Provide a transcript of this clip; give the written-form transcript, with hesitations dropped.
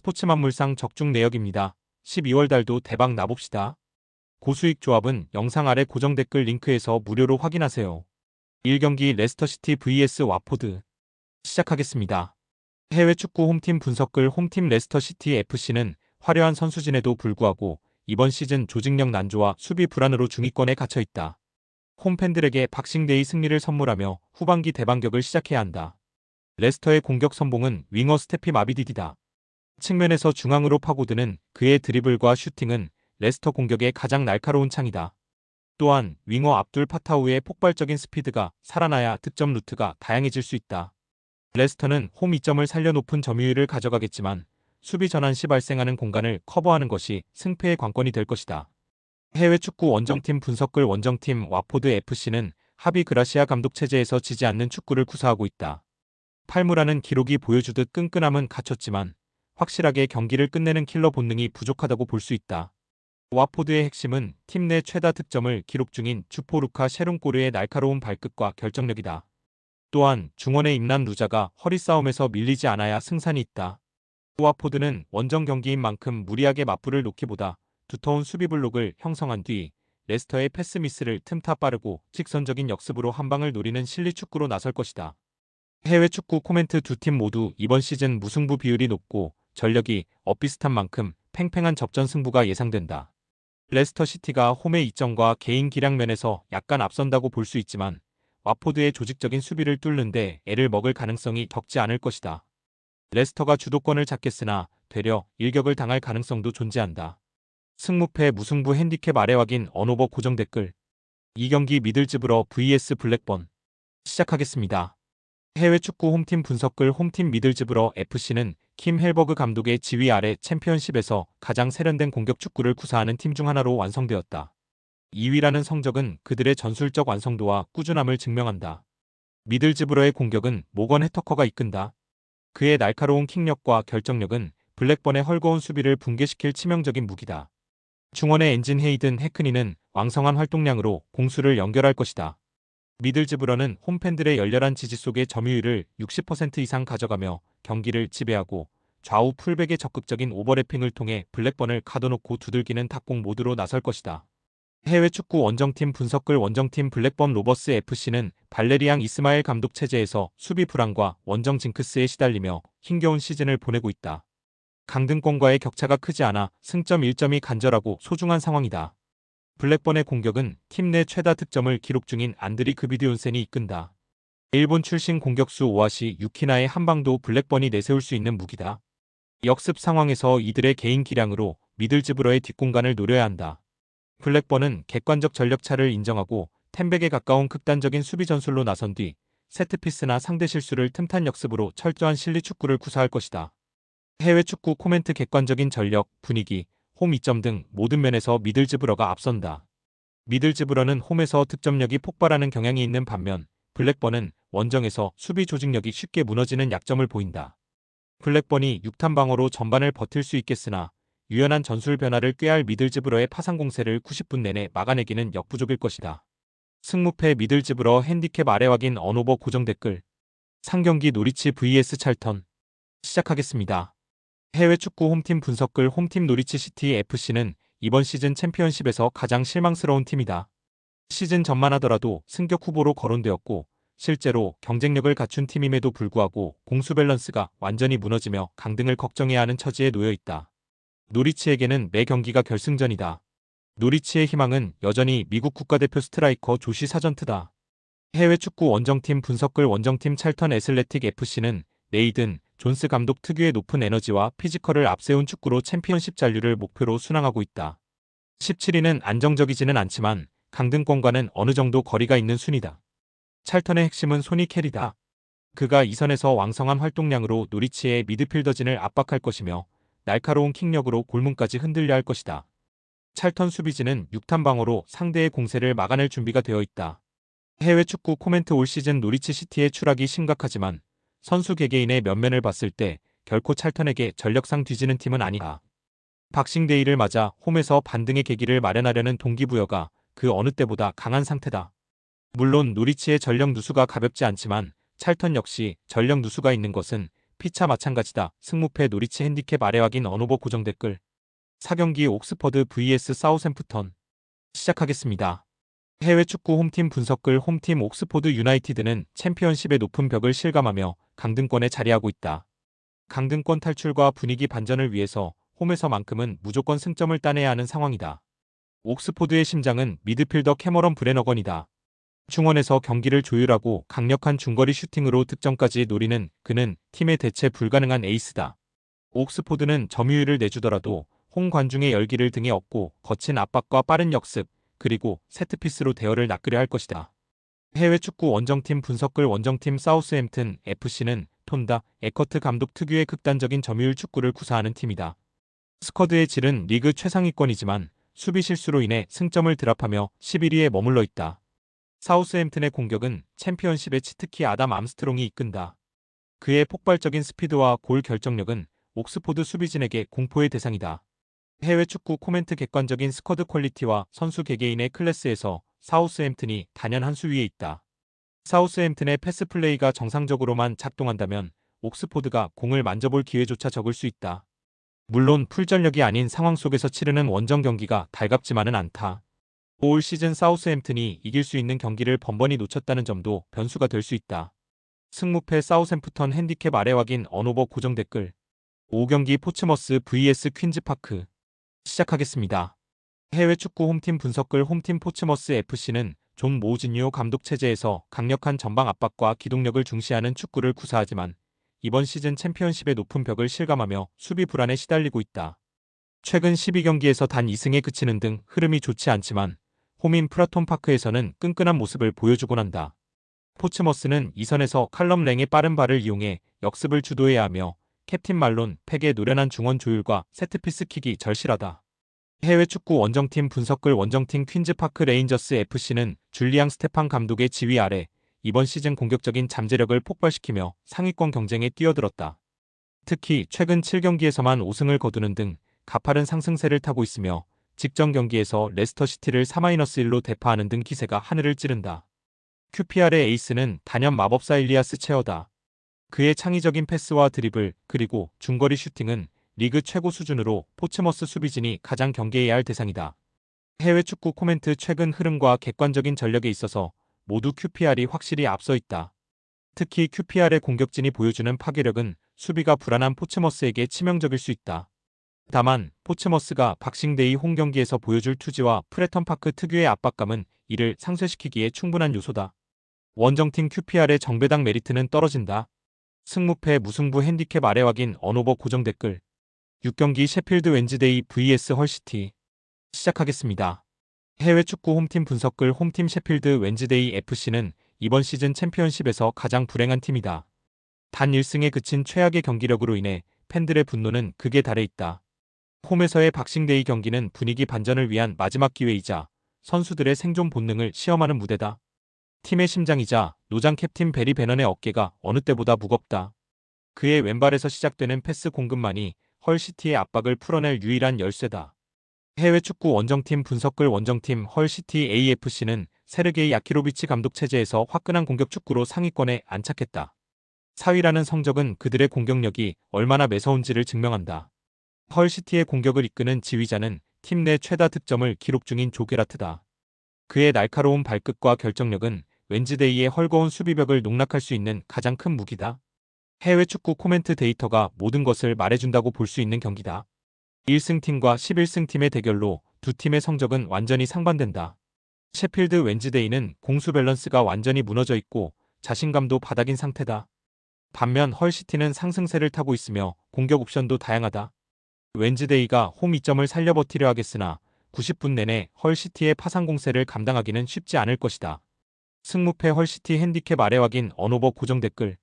스포츠만물상 적중 내역입니다. 12월 달도 대박 나봅시다. 고수익 조합은 영상 아래 고정 댓글 링크에서 무료로 확인하세요. 1경기 레스터시티 vs 와포드 시작하겠습니다. 해외 축구 홈팀 분석글 홈팀 레스터시티 FC는 화려한 선수진에도 불구하고 이번 시즌 조직력 난조와 수비 불안으로 중위권에 갇혀있다. 홈팬들에게 박싱데이 승리를 선물하며 후반기 대반격을 시작해야 한다. 레스터의 공격 선봉은 윙어 스테피 마비디디다. 측면에서 중앙으로 파고드는 그의 드리블과 슈팅은 레스터 공격의 가장 날카로운 창이다. 또한 윙어 압둘 파타우의 폭발적인 스피드가 살아나야 득점 루트가 다양해질 수 있다. 레스터는 홈 이점을 살려 높은 점유율을 가져가겠지만 수비 전환 시 발생하는 공간을 커버하는 것이 승패의 관건이 될 것이다. 해외 축구 원정팀 분석글 원정팀 와포드 FC는 하비 그라시아 감독 체제에서 지지 않는 축구를 구사하고 있다. 팔무라는 기록이 보여주듯 끈끈함은 갖췄지만 확실하게 경기를 끝내는 킬러 본능이 부족하다고 볼 수 있다. 와포드의 핵심은 팀 내 최다 득점을 기록 중인 주포루카 셰룬꼬르의 날카로운 발끝과 결정력이다. 또한 중원의 임란 루자가 허리 싸움에서 밀리지 않아야 승산이 있다. 와포드는 원정 경기인 만큼 무리하게 맞불을 놓기보다 두터운 수비 블록을 형성한 뒤 레스터의 패스 미스를 틈타 빠르고 직선적인 역습으로 한 방을 노리는 실리 축구로 나설 것이다. 해외 축구 코멘트 두 팀 모두 이번 시즌 무승부 비율이 높고 전력이 엇비슷한 만큼 팽팽한 접전 승부가 예상된다. 레스터 시티가 홈의 이점과 개인 기량 면에서 약간 앞선다고 볼 수 있지만 와포드의 조직적인 수비를 뚫는데 애를 먹을 가능성이 적지 않을 것이다. 레스터가 주도권을 잡겠으나 되려 일격을 당할 가능성도 존재한다. 승무패 무승부 핸디캡 아래 확인 언오버 고정 댓글 2경기 미들즈브러 vs 블랙번 시작하겠습니다. 해외 축구 홈팀 분석글 홈팀 미들즈브러 FC는 킴 헬버그 감독의 지휘 아래 챔피언십에서 가장 세련된 공격 축구를 구사하는 팀 중 하나로 완성되었다. 2위라는 성적은 그들의 전술적 완성도와 꾸준함을 증명한다. 미들즈브러의 공격은 모건 해터커가 이끈다. 그의 날카로운 킥력과 결정력은 블랙번의 헐거운 수비를 붕괴시킬 치명적인 무기다. 중원의 엔진 헤이든 해크니는 왕성한 활동량으로 공수를 연결할 것이다. 미들즈브러는 홈팬들의 열렬한 지지 속에 점유율을 60% 이상 가져가며 경기를 지배하고 좌우 풀백의 적극적인 오버래핑을 통해 블랙번을 가둬놓고 두들기는 탁공 모드로 나설 것이다. 해외 축구 원정팀 분석글 원정팀 블랙번 로버스 FC는 발레리앙 이스마엘 감독 체제에서 수비 불안과 원정 징크스에 시달리며 힘겨운 시즌을 보내고 있다. 강등권과의 격차가 크지 않아 승점 1점이 간절하고 소중한 상황이다. 블랙번의 공격은 팀 내 최다 득점을 기록 중인 안드리 그비디온센이 이끈다. 일본 출신 공격수 오아시 유키나의 한 방도 블랙번이 내세울 수 있는 무기다. 역습 상황에서 이들의 개인 기량으로 미들즈브러의 뒷공간을 노려야 한다. 블랙번은 객관적 전력차를 인정하고 템백에 가까운 극단적인 수비 전술로 나선 뒤 세트피스나 상대 실수를 틈탄 역습으로 철저한 실리 축구를 구사할 것이다. 해외 축구 코멘트 객관적인 전력, 분위기, 홈 이점 등 모든 면에서 미들즈브러가 앞선다. 미들즈브러는 홈에서 득점력이 폭발하는 경향이 있는 반면 블랙번은 원정에서 수비 조직력이 쉽게 무너지는 약점을 보인다. 블랙번이 6탄 방어로 전반을 버틸 수 있겠으나 유연한 전술 변화를 꾀할 미들즈브러의 파상 공세를 90분 내내 막아내기는 역부족일 것이다. 승무패 미들즈브러 핸디캡 아래 확인 언오버 고정 댓글 3경기 노리치 vs 찰턴 시작하겠습니다. 해외 축구 홈팀 분석글 홈팀 노리치 시티 FC는 이번 시즌 챔피언십에서 가장 실망스러운 팀이다. 시즌 전만 하더라도 승격 후보로 거론되었고 실제로 경쟁력을 갖춘 팀임에도 불구하고 공수 밸런스가 완전히 무너지며 강등을 걱정해야 하는 처지에 놓여 있다. 노리치에게는 매 경기가 결승전이다. 노리치의 희망은 여전히 미국 국가대표 스트라이커 조시 사전트다. 해외 축구 원정팀 분석글 원정팀 찰턴 애슬레틱 FC는 네이든 존스 감독 특유의 높은 에너지와 피지컬을 앞세운 축구로 챔피언십 잔류를 목표로 순항하고 있다. 17위는 안정적이지는 않지만 강등권과는 어느 정도 거리가 있는 순위다. 찰턴의 핵심은 소니 캐리다. 그가 이선에서 왕성한 활동량으로 노리치의 미드필더진을 압박할 것이며 날카로운 킥력으로 골문까지 흔들려 할 것이다. 찰턴 수비진은 6탄 방어로 상대의 공세를 막아낼 준비가 되어 있다. 해외 축구 코멘트 올 시즌 노리치 시티의 추락이 심각하지만 선수 개개인의 면면을 봤을 때 결코 찰턴에게 전력상 뒤지는 팀은 아니다. 박싱데이를 맞아 홈에서 반등의 계기를 마련하려는 동기부여가 그 어느 때보다 강한 상태다. 물론 노리치의 전력 누수가 가볍지 않지만 찰턴 역시 전력 누수가 있는 것은 피차 마찬가지다. 승무패 노리치 핸디캡 아래 확인 언오버 고정 댓글. 4경기 옥스퍼드 vs 사우샘프턴. 시작하겠습니다. 해외 축구 홈팀 분석글 홈팀 옥스포드 유나이티드는 챔피언십의 높은 벽을 실감하며 강등권에 자리하고 있다. 강등권 탈출과 분위기 반전을 위해서 홈에서만큼은 무조건 승점을 따내야 하는 상황이다. 옥스포드의 심장은 미드필더 캐머런 브레너건이다. 중원에서 경기를 조율하고 강력한 중거리 슈팅으로 득점까지 노리는 그는 팀의 대체 불가능한 에이스다. 옥스포드는 점유율을 내주더라도 홈 관중의 열기를 등에 업고 거친 압박과 빠른 역습, 그리고 세트피스로 대열을 낚으려 할 것이다. 해외 축구 원정팀 분석글 원정팀 사우스햄튼 FC는 톤다 에커트 감독 특유의 극단적인 점유율 축구를 구사하는 팀이다. 스쿼드의 질은 리그 최상위권이지만 수비 실수로 인해 승점을 드랍하며 11위에 머물러 있다. 사우스햄튼의 공격은 챔피언십의 치트키 아담 암스트롱이 이끈다. 그의 폭발적인 스피드와 골 결정력은 옥스포드 수비진에게 공포의 대상이다. 해외 축구 코멘트 객관적인 스쿼드 퀄리티와 선수 개개인의 클래스에서 사우스햄튼이 단연 한 수 위에 있다. 사우스햄튼의 패스 플레이가 정상적으로만 작동한다면 옥스포드가 공을 만져볼 기회조차 적을 수 있다. 물론 풀전력이 아닌 상황 속에서 치르는 원정 경기가 달갑지만은 않다. 올 시즌 사우스햄튼이 이길 수 있는 경기를 번번이 놓쳤다는 점도 변수가 될 수 있다. 승무패 사우샘프턴 핸디캡 아래 확인 언오버 고정 댓글. 5경기 포츠머스 vs 퀸즈파크. 시작하겠습니다. 해외 축구 홈팀 분석글 홈팀 포츠머스 FC는 존 모우지뉴 감독 체제에서 강력한 전방 압박과 기동력을 중시하는 축구를 구사하지만 이번 시즌 챔피언십의 높은 벽을 실감하며 수비 불안에 시달리고 있다. 최근 12경기에서 단 2승에 그치는 등 흐름이 좋지 않지만 홈인 프라톤파크에서는 끈끈한 모습을 보여주곤 한다. 포츠머스는 2선에서 칼럼 랭의 빠른 발을 이용해 역습을 주도해야 하며 캡틴 말론 팩의 노련한 중원 조율과 세트피스 킥이 절실하다. 해외 축구 원정팀 분석글 원정팀 퀸즈파크 레인저스 FC는 줄리앙 스테판 감독의 지휘 아래 이번 시즌 공격적인 잠재력을 폭발시키며 상위권 경쟁에 뛰어들었다. 특히 최근 7경기에서만 5승을 거두는 등 가파른 상승세를 타고 있으며 직전 경기에서 레스터시티를 4-1로 대파하는 등 기세가 하늘을 찌른다. QPR의 에이스는 단연 마법사 일리아스 체어다. 그의 창의적인 패스와 드리블 그리고 중거리 슈팅은 리그 최고 수준으로 포츠머스 수비진이 가장 경계해야 할 대상이다. 해외 축구 코멘트 최근 흐름과 객관적인 전력에 있어서 모두 QPR이 확실히 앞서 있다. 특히 QPR의 공격진이 보여주는 파괴력은 수비가 불안한 포츠머스에게 치명적일 수 있다. 다만 포츠머스가 박싱데이 홈 경기에서 보여줄 투지와 프레턴파크 특유의 압박감은 이를 상쇄시키기에 충분한 요소다. 원정팀 QPR의 정배당 메리트는 떨어진다. 승무패 무승부 핸디캡 아래 확인 언오버 고정 댓글. 6경기 셰필드 웬즈데이 vs 헐시티. 시작하겠습니다. 해외 축구 홈팀 분석글 홈팀 셰필드 웬즈데이 FC는 이번 시즌 챔피언십에서 가장 불행한 팀이다. 단 1승에 그친 최악의 경기력으로 인해 팬들의 분노는 극에 달해 있다. 홈에서의 박싱데이 경기는 분위기 반전을 위한 마지막 기회이자 선수들의 생존 본능을 시험하는 무대다. 팀의 심장이자 노장 캡틴 베리 베넌의 어깨가 어느 때보다 무겁다. 그의 왼발에서 시작되는 패스 공급만이 헐시티의 압박을 풀어낼 유일한 열쇠다. 해외 축구 원정팀 분석글 원정팀 헐시티 AFC는 세르게이 야키로비치 감독 체제에서 화끈한 공격 축구로 상위권에 안착했다. 4위라는 성적은 그들의 공격력이 얼마나 매서운지를 증명한다. 헐시티의 공격을 이끄는 지휘자는 팀 내 최다 득점을 기록 중인 조 게라트다. 그의 날카로운 발끝과 결정력은 웬즈데이의 헐거운 수비벽을 농락할 수 있는 가장 큰 무기다. 해외 축구 코멘트 데이터가 모든 것을 말해준다고 볼 수 있는 경기다. 1승 팀과 11승 팀의 대결로 두 팀의 성적은 완전히 상반된다. 셰필드 웬즈데이는 공수 밸런스가 완전히 무너져 있고 자신감도 바닥인 상태다. 반면 헐시티는 상승세를 타고 있으며 공격 옵션도 다양하다. 웬즈데이가 홈 2점을 살려 버티려 하겠으나 90분 내내 헐시티의 파상 공세를 감당하기는 쉽지 않을 것이다. 승무패 헐시티 핸디캡 아래 확인 언오버 고정 댓글.